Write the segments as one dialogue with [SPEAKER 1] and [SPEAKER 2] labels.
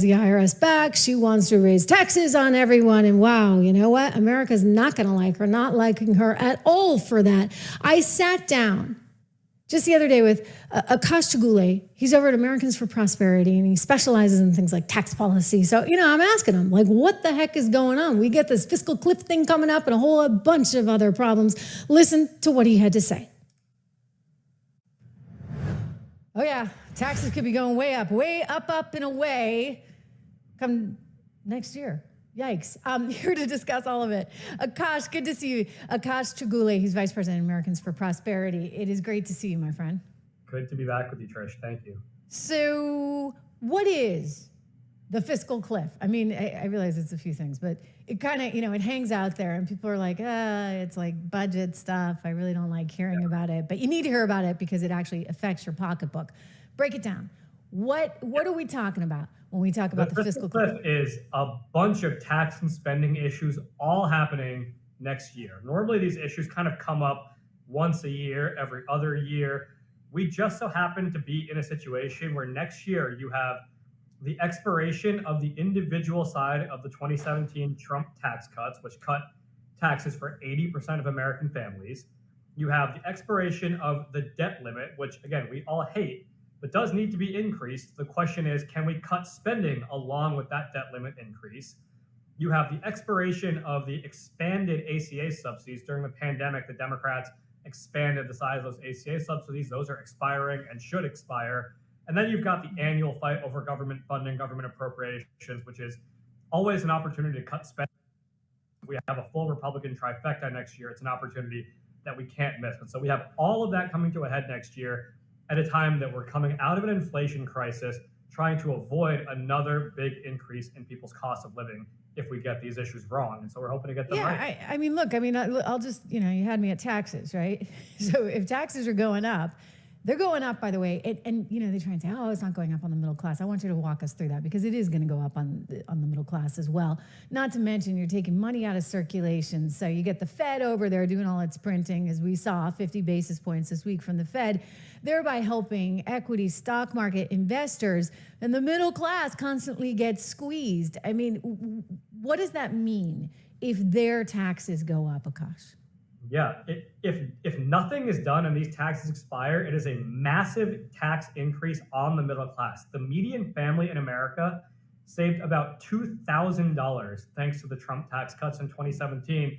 [SPEAKER 1] the IRS back. She wants to raise taxes on everyone. And wow, you know what? America's not going to like her, not liking her at all for that. I sat down just the other day with Akash Chougule. He's over at Americans for Prosperity, and he specializes in things like tax policy. So, I'm asking him, like, what the heck is going on? We get this fiscal cliff thing coming up and a whole bunch of other problems. Listen to what he had to say. Oh, yeah, taxes could be going way up and away come next year. Yikes. I'm here to discuss all of it. Akash, good to see you. Akash Chougule, he's Vice President of Americans for Prosperity. It is great to see you, my friend.
[SPEAKER 2] Good to be back with you, Trish. Thank you.
[SPEAKER 1] So what is the fiscal cliff? I mean, I realize it's a few things, but it kind of, it hangs out there and people are like, it's like budget stuff. I really don't like hearing about it, but you need to hear about it because it actually affects your pocketbook. Break it down. What are we talking about when we talk about the fiscal cliff?
[SPEAKER 2] Is a bunch of tax and spending issues all happening next year. Normally these issues kind of come up once a year, every other year. We just so happen to be in a situation where next year you have the expiration of the individual side of the 2017 Trump tax cuts, which cut taxes for 80% of American families. You have the expiration of the debt limit, which again, we all hate, but does need to be increased. The question is, can we cut spending along with that debt limit increase? You have the expiration of the expanded ACA subsidies. During the pandemic, the Democrats expanded the size of those ACA subsidies. Those are expiring and should expire. And then you've got the annual fight over government funding, government appropriations, which is always an opportunity to cut spending. We have a full Republican trifecta next year. It's an opportunity that we can't miss. And so we have all of that coming to a head next year at a time that we're coming out of an inflation crisis, trying to avoid another big increase in people's cost of living if we get these issues wrong. And so we're hoping to get them right.
[SPEAKER 1] I'll just, you had me at taxes, right? So if taxes are going up, they're going up, by the way, and they try and say, it's not going up on the middle class. I want you to walk us through that because it is going to go up on the middle class as well. Not to mention you're taking money out of circulation. So you get the Fed over there doing all its printing, as we saw, 50 basis points this week from the Fed, thereby helping equity stock market investors, and the middle class constantly gets squeezed. I mean, what does that mean if their taxes go up, Akash?
[SPEAKER 2] Yeah, if nothing is done and these taxes expire, it is a massive tax increase on the middle class. The median family in America saved about $2,000 thanks to the Trump tax cuts in 2017.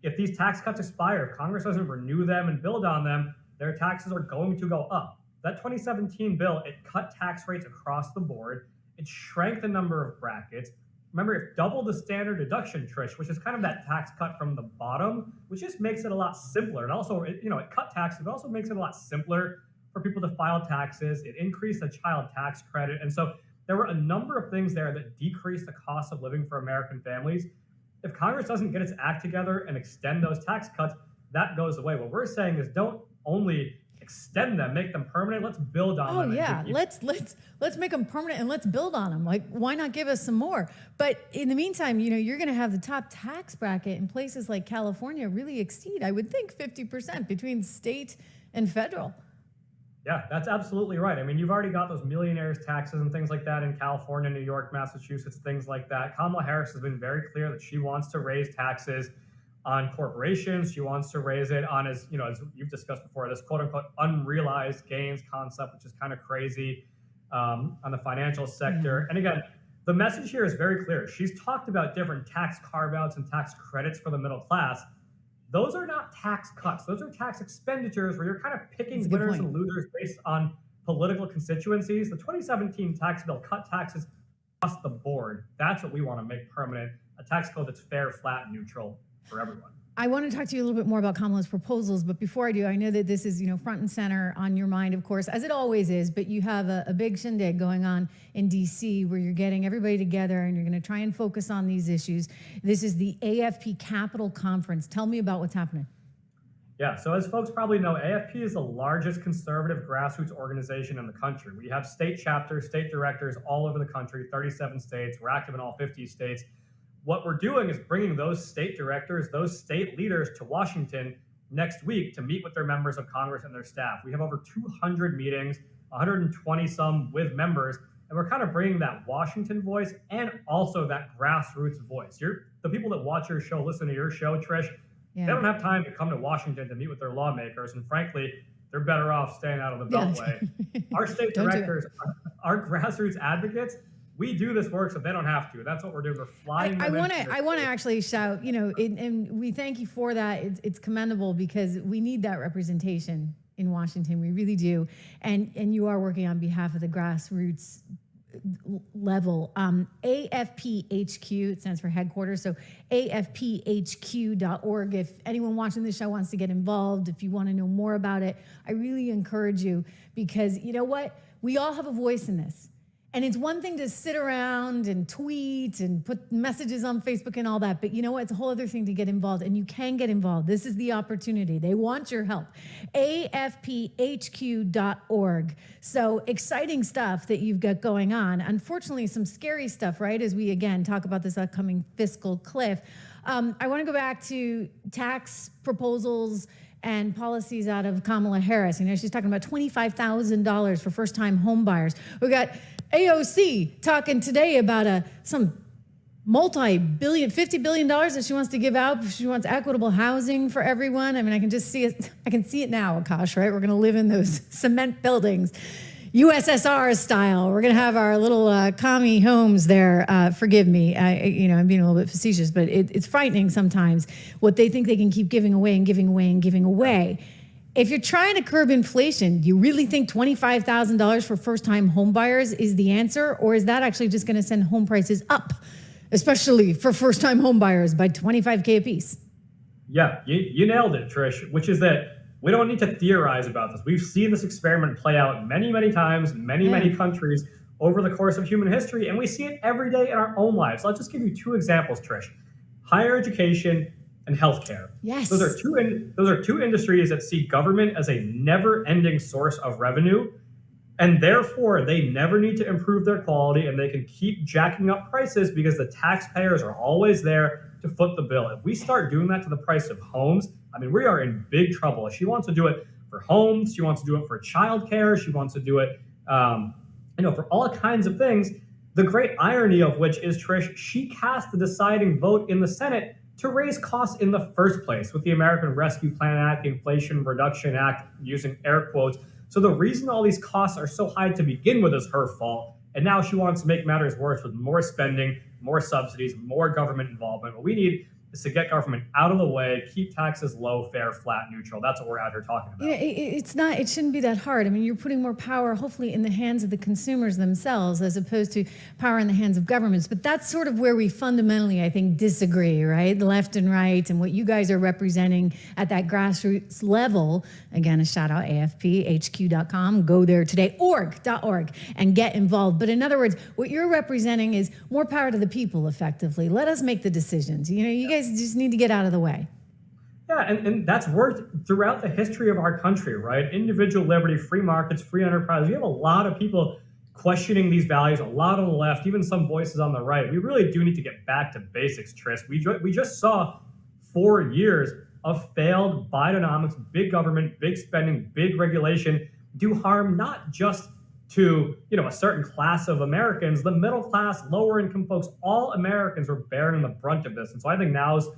[SPEAKER 2] If these tax cuts expire, if Congress doesn't renew them and build on them, their taxes are going to go up. That 2017 bill, it cut tax rates across the board. It shrank the number of brackets. Remember, it doubled the standard deduction, Trish, which is kind of that tax cut from the bottom, which just makes it a lot simpler. And also, it cut taxes, but also makes it a lot simpler for people to file taxes. It increased the child tax credit. And so there were a number of things there that decreased the cost of living for American families. If Congress doesn't get its act together and extend those tax cuts, that goes away. What we're saying is don't only extend them, make them permanent. Let's build on them.
[SPEAKER 1] Oh yeah, let's make them permanent and let's build on them. Like, why not give us some more? But in the meantime, you're going to have the top tax bracket in places like California really exceed, I would think, 50% between state and federal.
[SPEAKER 2] Yeah, that's absolutely right. I mean, you've already got those millionaires taxes and things like that in California, New York, Massachusetts, things like that. Kamala Harris has been very clear that she wants to raise taxes on corporations. She wants to raise it on, as you've discussed before, this quote unquote unrealized gains concept, which is kind of crazy on the financial sector. Mm-hmm. And again, the message here is very clear. She's talked about different tax carve-outs and tax credits for the middle class. Those are not tax cuts. Those are tax expenditures where you're kind of picking winners and losers based on political constituencies. The 2017 tax bill cut taxes across the board. That's what we want to make permanent, a tax code that's fair, flat, neutral for everyone.
[SPEAKER 1] I want to talk to you a little bit more about Kamala's proposals, but before I do, I know that this is, front and center on your mind, of course, as it always is, but you have a big shindig going on in D.C. where you're getting everybody together and you're going to try and focus on these issues. This is the AFP Capital Conference. Tell me about what's happening.
[SPEAKER 2] Yeah, so as folks probably know, AFP is the largest conservative grassroots organization in the country. We have state chapters, state directors all over the country, 37 states. We're active in all 50 states. What we're doing is bringing those state directors, those state leaders to Washington next week to meet with their members of Congress and their staff. We have over 200 meetings, 120 some with members, And we're kind of bringing that Washington voice and also that grassroots voice. The people that watch your show, listen to your show, Trish, they don't have time to come to Washington to meet with their lawmakers. And frankly, they're better off staying out of the Beltway. Our state directors, our grassroots advocates, we do this work so they don't have to. That's what we're doing. We're flying.
[SPEAKER 1] I want to actually shout, and we thank you for that. It's commendable because we need that representation in Washington. We really do. And you are working on behalf of the grassroots level. AFPHQ, it stands for headquarters. So AFPHQ.org. If anyone watching this show wants to get involved, if you want to know more about it, I really encourage you because you know what? We all have a voice in this. And it's one thing to sit around and tweet and put messages on Facebook and all that, but you know what? It's a whole other thing to get involved, and you can get involved. This is the opportunity. They want your help. AFPHQ.org. So exciting stuff that you've got going on. Unfortunately, some scary stuff, right? As we, again, talk about this upcoming fiscal cliff. I want to go back to tax proposals and policies out of Kamala Harris. She's talking about $25,000 for first-time home buyers. We got AOC talking today about some multi-billion, $50 billion that she wants to give out. She wants equitable housing for everyone. I can just see it. I can see it now, Akash, right? We're going to live in those cement buildings, USSR style. We're going to have our little commie homes there. Forgive me. I'm being a little bit facetious, but it's frightening sometimes what they think they can keep giving away and giving away and giving away. If you're trying to curb inflation, do you really think $25,000 for first-time home buyers is the answer? Or is that actually just going to send home prices up, especially for first-time home buyers by $25K a piece?
[SPEAKER 2] Yeah, you nailed it, Trish, which is that we don't need to theorize about this. We've seen this experiment play out many, many times in many countries over the course of human history, and we see it every day in our own lives. So I'll just give you two examples, Trish. Higher education and healthcare.
[SPEAKER 1] Yes.
[SPEAKER 2] Those are two industries that see government as a never-ending source of revenue, and therefore they never need to improve their quality, and they can keep jacking up prices because the taxpayers are always there to foot the bill. If we start doing that to the price of homes, we are in big trouble. She wants to do it for homes. She wants to do it for childcare. She wants to do it, for all kinds of things. The great irony of which is, Trish, she cast the deciding vote in the Senate to raise costs in the first place with the American Rescue Plan Act, the Inflation Reduction Act, using air quotes. So the reason all these costs are so high to begin with is her fault. And now she wants to make matters worse with more spending, more subsidies, more government involvement. What we need is to get government out of the way, keep taxes low, fair, flat, neutral. That's what we're out here talking about.
[SPEAKER 1] It shouldn't be that hard. You're putting more power, hopefully, in the hands of the consumers themselves, as opposed to power in the hands of governments. But that's sort of where we fundamentally, I think, disagree, right? The left and right, and what you guys are representing at that grassroots level. Again, a shout out, AFPHQ.com. Go there today, org.org, and get involved. But in other words, what you're representing is more power to the people, effectively. Let us make the decisions. You guys just need to get out of the way.
[SPEAKER 2] Yeah, and that's worked throughout the history of our country, right? Individual liberty, free markets, free enterprise. We have a lot of people questioning these values, a lot on the left, even some voices on the right. We really do need to get back to basics, Trish. We just saw 4 years of failed Bidenomics, big government, big spending, big regulation do harm not just to a certain class of Americans, the middle class, lower income folks, all Americans are bearing the brunt of this. And so I think now's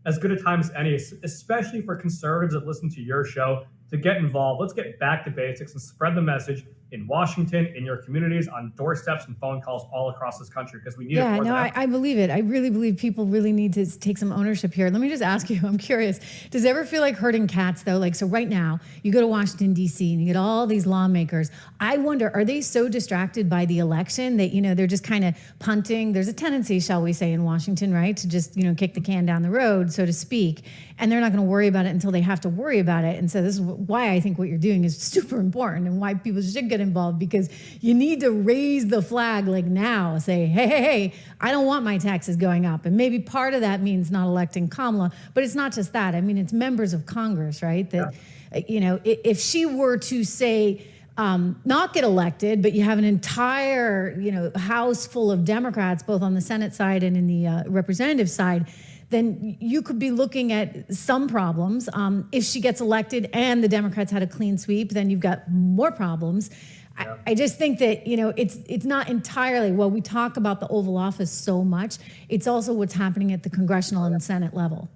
[SPEAKER 2] as good a time as any, especially for conservatives that listen to your show, to get involved. Let's get back to basics and spread the message in Washington, in your communities, on doorsteps and phone calls all across this country, because we need it more than ever.
[SPEAKER 1] I believe it. I really believe people really need to take some ownership here. Let me just ask you, I'm curious, does it ever feel like herding cats, though? So right now, you go to Washington, D.C., and you get all these lawmakers. I wonder, are they so distracted by the election that, they're just kind of punting? There's a tendency, shall we say, in Washington, right, to just, kick the can down the road, so to speak, and they're not going to worry about it until they have to worry about it. And so this is why I think what you're doing is super important, and why people should get involved, because you need to raise the flag now. Say, hey, I don't want my taxes going up. And maybe part of that means not electing Kamala, but it's not just that. It's members of Congress, right? That, if she were to say, not get elected, but you have an entire, House full of Democrats, both on the Senate side and in the representative side, then you could be looking at some problems. If she gets elected and the Democrats had a clean sweep, then you've got more problems. I just think that, it's not entirely, well, we talk about the Oval Office so much. It's also what's happening at the congressional and Senate level.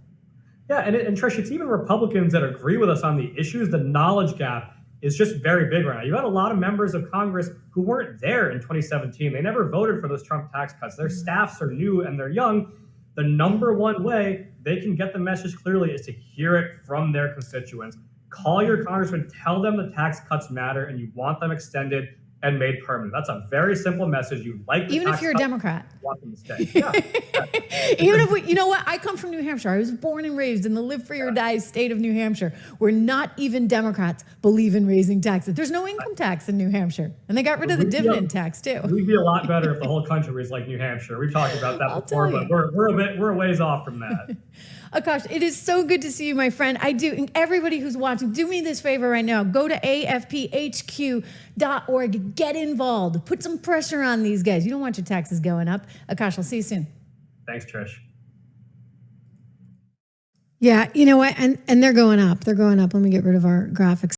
[SPEAKER 2] Yeah, and Trish, it's even Republicans that agree with us on the issues. The knowledge gap is just very big right now. You had a lot of members of Congress who weren't there in 2017. They never voted for those Trump tax cuts. Their staffs are new and they're young. The number one way they can get the message clearly is to hear it from their constituents. Call your congressman, tell them the tax cuts matter and you want them extended and made permanent. That's a very simple message. You like the
[SPEAKER 1] even
[SPEAKER 2] tax
[SPEAKER 1] if you're a
[SPEAKER 2] cuts,
[SPEAKER 1] Democrat.
[SPEAKER 2] you want them to stay. Yeah.
[SPEAKER 1] Even if we, you know what? I come from New Hampshire. I was born and raised in the live free or die state of New Hampshire, where not even Democrats believe in raising taxes. There's no income tax in New Hampshire, and they got rid of the dividend tax too.
[SPEAKER 2] We'd be a lot better if the whole country was like New Hampshire. We've talked about that before, but we're a ways off from that.
[SPEAKER 1] Akash, it is so good to see you, my friend. I do. And everybody who's watching, do me this favor right now. Go to afphq.org. Get involved. Put some pressure on these guys. You don't want your taxes going up. Akash, I'll see you soon.
[SPEAKER 2] Thanks, Trish.
[SPEAKER 1] Yeah, you know what? And they're going up. They're going up. Let me get rid of our graphics.